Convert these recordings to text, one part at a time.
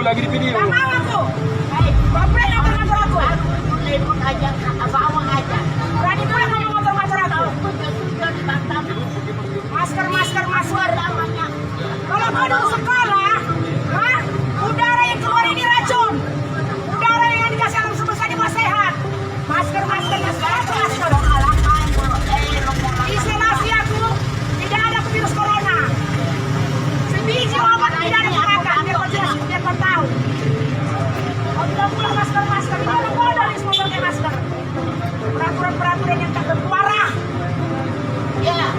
dulu lagi di video. Gak mau aku. Baik, komplain yang ngatur aku. Liput aja, bawa aja. Berani pula kamu ngatur aku. Masker. Namanya. Kalau kau dulu sekolah, udara yang keluar ini racun. Udara yang dikasih alam semesta ini mau sehat. Masker. Isolasi aku, tidak ada virus corona. Sebiji obat tidak ada pemakan, biar kau tahu. Kau tidak pulang masker. Ini orang bodoh nih semua pakai masker. Peraturan yang tak berkuara. Ya,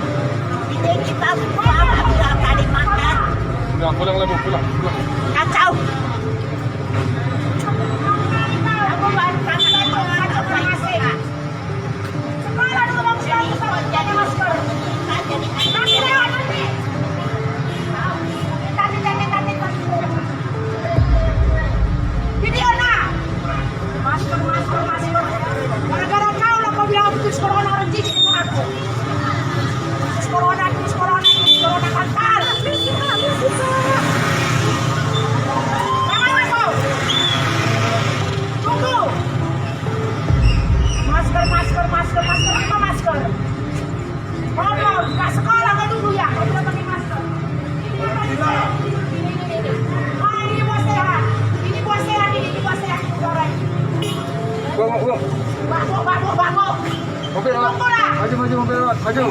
ini kita pulang tadi makan. Udah, pulang. Kacau. Aku baru kangen itu masing. Sekolah dulu bagus jadi masker. Nanti lewat nanti. Tadi. Video nah. Masker. Gara-gara kau lah kau bilang virus corona orang jijik dengan aku. Virus corona kantal. Tunggu. Masker. Apa masker? Ngomong, nggak sekolah kau dulu ya, kau tidak pakai masker. Ini buat sehat. Ini buat sehat udara ini. Gua. Bako. Mobil lewat. Tunggu lah. Maju mobil lewat. Maju.